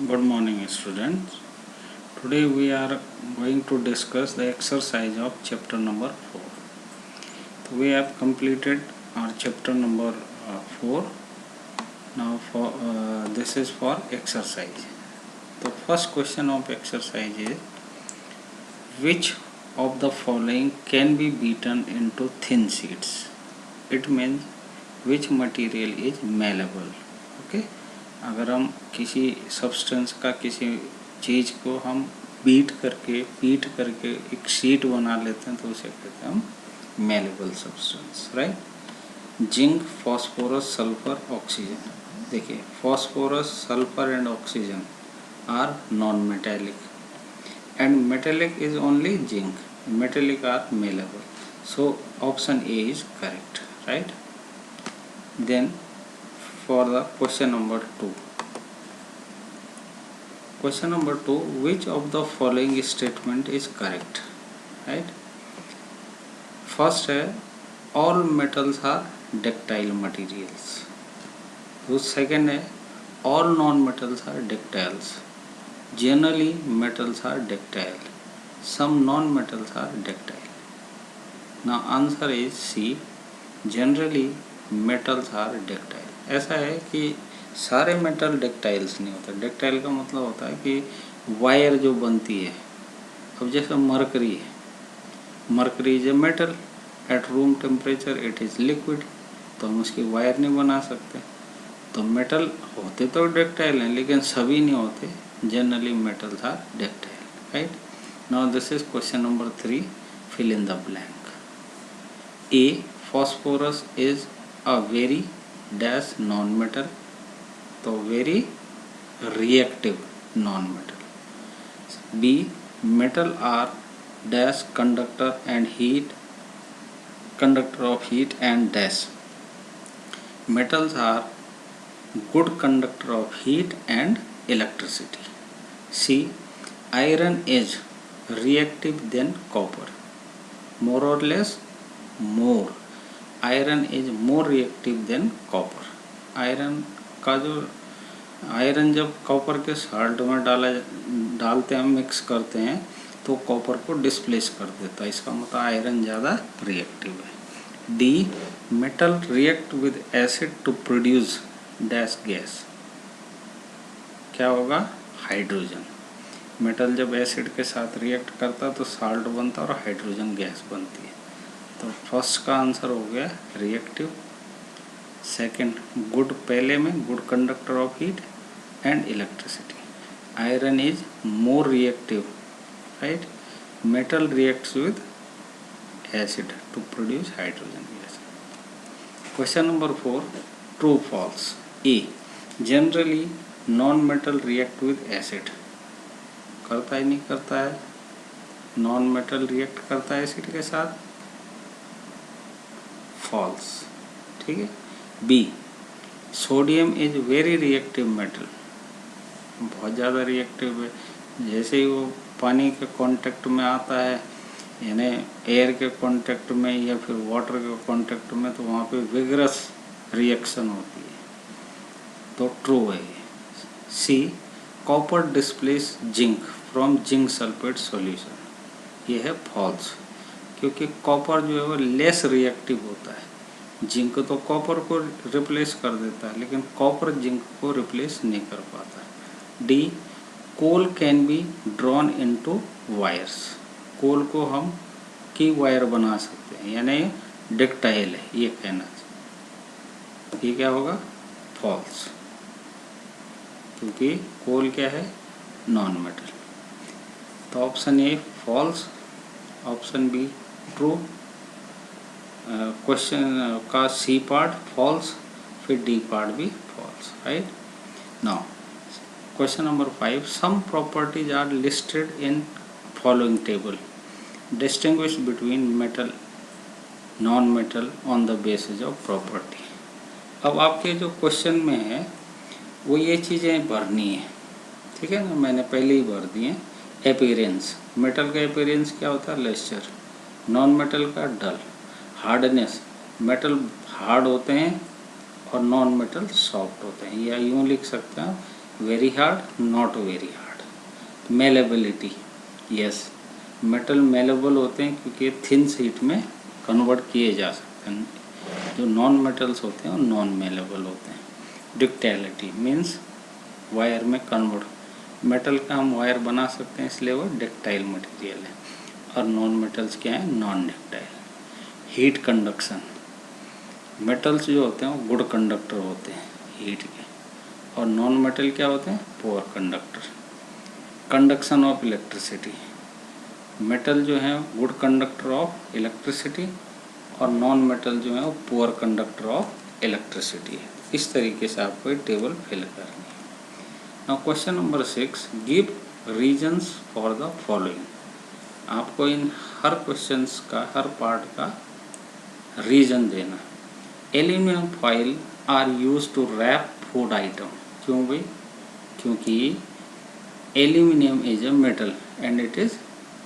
Good morning, students. Today we are going to discuss the exercise of chapter number 4. So we have completed our chapter number 4. Now this is for exercise. The first question of exercise is, which of the following can be beaten into thin sheets? It means which material is malleable. Okay. अगर हम किसी substance का किसी चीज़ को हम पीट करके एक शीट बना लेते हैं तो उसे कहते हैं हम malleable substance, right. Zinc, phosphorus, sulphur, oxygen. देखिए, phosphorus, sulphur and oxygen are non metallic and metallic is only zinc. Metallic are malleable, so option A is correct, right. Then for the question number 2. Question number 2, which of the following statement is correct? Right. First है, all metals are ductile materials. Second है, all non-metals are ductiles. Generally metals are ductile. Some non-metals are ductile. Now answer is C. Generally metals are ductile. ऐसा है कि सारे metal डक्टाइल्स नहीं होते। Ductile का मतलब होता है कि वायर जो बनती है, अब जैसे मरकरी है, mercury is a metal, at room temperature it is liquid, तो हम उसकी वायर नहीं बना सकते। तो मेटल होते तो डक्टाइल हैं लेकिन सभी नहीं होते। Generally metals are ductile, right. Now this is question number 3, fill in the blank. A, phosphorus is a very dash non metal, तो very reactive non metal. B, metal are dash conductor and heat, conductor of heat and dash, metals are good conductor of heat and electricity. C, iron is reactive than copper, more और less, more, iron is more reactive than copper. Iron जब copper के salt में डालते हैं, mix करते हैं, तो copper को डिस्प्लेस कर देता है। इसका मतलब आयरन ज़्यादा रिएक्टिव है। D, metal react with acid to produce dash gas, क्या होगा? हाइड्रोजन। मेटल जब एसिड के साथ रिएक्ट करता तो साल्ट बनता और हाइड्रोजन गैस बनती है। तो फर्स्ट का आंसर हो गया रिएक्टिव। सेकंड, गुड, पहले में good conductor of heat and electricity. Iron is more reactive, right. Metal reacts with acid to produce hydrogen gas. Question number 4, true false. A, generally non metal react with acid, करता ही नहीं करता है। Non metal react करता है acid के साथ, false, ठीक है। B, sodium is very reactive metal, बहुत ज़्यादा रिएक्टिव है। जैसे ही वो पानी के कांटेक्ट में आता है, यानी एयर के कांटेक्ट में या फिर वाटर के कांटेक्ट में, तो वहाँ पे विगरस रिएक्शन होती है, तो ट्रू है। C, copper displace zinc from zinc sulphate solution, ये है फॉल्स, क्योंकि कॉपर जो है वो लेस रिएक्टिव होता है। जिंक तो कॉपर को रिप्लेस कर देता है, लेकिन कॉपर जिंक को रिप्लेस नहीं कर पाता। D, coal can be drawn into wires, coal को हम की वायर बना सकते हैं, यानी डक्टाइल है, ये कहना चाहिए। ये क्या होगा? फॉल्स, क्योंकि कोल क्या है? Non metal. तो option A false, option B true, question का सी पार्ट फॉल्स, फिर डी पार्ट भी false, right. Now question number 5, some properties are listed in following table, distinguish between metal non metal on the basis of property. अब आपके जो question में है वो ये चीज़ें भरनी है, ठीक है ना, मैंने पहले ही भर दी हैं। अपीयरेंस, मेटल का अपीयरेंस क्या होता है? लेस्चर। नॉन मेटल का डल। हार्डनेस, मेटल हार्ड होते हैं और नॉन मेटल सॉफ्ट होते हैं, या यूँ लिख सकते हैं very hard, not very hard. Malleability, yes, metal malleable होते हैं क्योंकि थिन शीट में कन्वर्ट किए जा सकते हैं। जो नॉन मेटल्स होते हैं वो नॉन मेलेबल होते हैं। डक्टाइलिटी मीन्स वायर में कन्वर्ट, मेटल का हम वायर बना सकते हैं इसलिए वो डक्टाइल मटेरियल है। और नॉन मेटल्स क्या है, non ductile. Heat conduction, metals जो होते हैं वो गुड कंडक्टर होते हैं हीट के, और नॉन मेटल क्या होते हैं, poor conductor. Conduction of electricity, metal जो है गुड कंडक्टर ऑफ इलेक्ट्रिसिटी और नॉन मेटल जो है वो पुअर कंडक्टर ऑफ इलेक्ट्रिसिटी है। इस तरीके से आपको ये टेबल फिल करनी है। Now question number 6, give reasons for the following. आपको इन हर क्वेश्चंस का, हर पार्ट का रीजन देना। Aluminium foil are use to wrap food item. क्यों भाई, क्योंकि aluminium is a metal and it is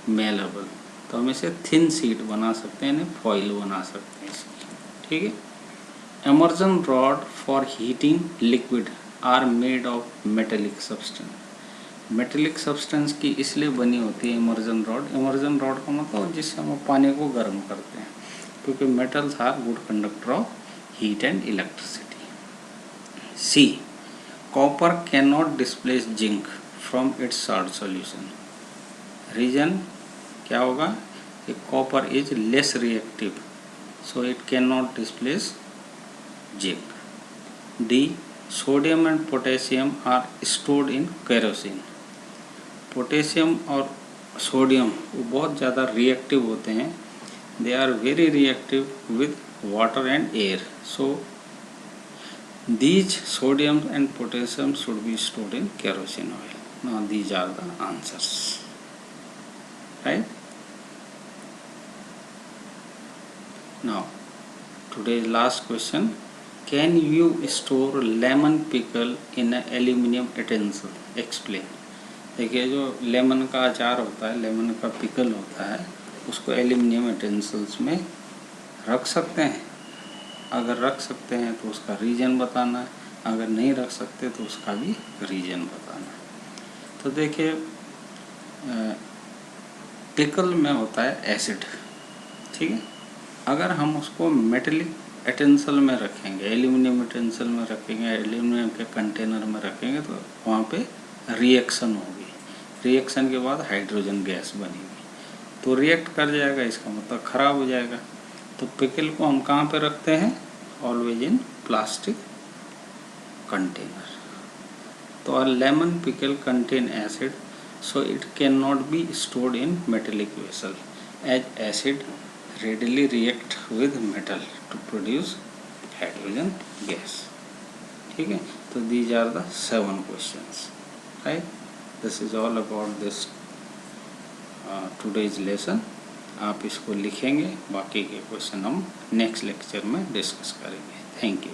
malleable, तो हम इसे थिन शीट बना सकते हैं, फॉइल बना सकते हैं इसकी, ठीक है। Immersion rod for heating liquid are made of metallic substance. Metallic substance की इसलिए बनी होती है इमर्जन रॉड। इमर्जन रॉड का मतलब जिससे हम पानी को गर्म करते हैं, क्योंकि metals are good conductor of heat and electricity. C, copper can not displace zinc from its salt solution. Reason क्या होगा कि copper is less reactive, so it can not displace zinc. D, sodium and potassium are stored in kerosene. Potassium और sodium वो बहुत ज़्यादा reactive होते हैं, they are very reactive with water and air, so these sodium and potassium should be stored in kerosene oil. Now these are the answers, right? Now today's last question, can you store lemon pickle in an aluminum utensil? Explain. देखिए जो lemon का अचार होता है, lemon का pickle होता है, उसको एल्यूमिनियम यूटेंसिल्स में रख सकते हैं। अगर रख सकते हैं तो उसका रीजन बताना है, अगर नहीं रख सकते तो उसका भी रीजन बताना है। तो देखिए पिकल में होता है एसिड, ठीक है। अगर हम उसको मेटेलिक यूटेंसिल में रखेंगे, एल्यूमिनियम यूटेंसिल में रखेंगे, एल्यूमिनियम के कंटेनर में रखेंगे, तो वहाँ पे रिएक्शन होगी। रिएक्शन के बाद हाइड्रोजन गैस बनेगी, तो रिएक्ट कर जाएगा, इसका मतलब ख़राब हो जाएगा। तो पिकल को हम कहाँ पे रखते हैं, ऑलवेज इन प्लास्टिक कंटेनर। तो a lemon pickle contain acid, so it cannot be stored in metallic vessel, as acid readily react with metal to produce hydrogen gas, ठीक है। तो these are the 7 questions, right? This is all about this today's lesson. आप इसको लिखेंगे, बाकी के question हम next lecture में डिस्कस करेंगे। Thank you.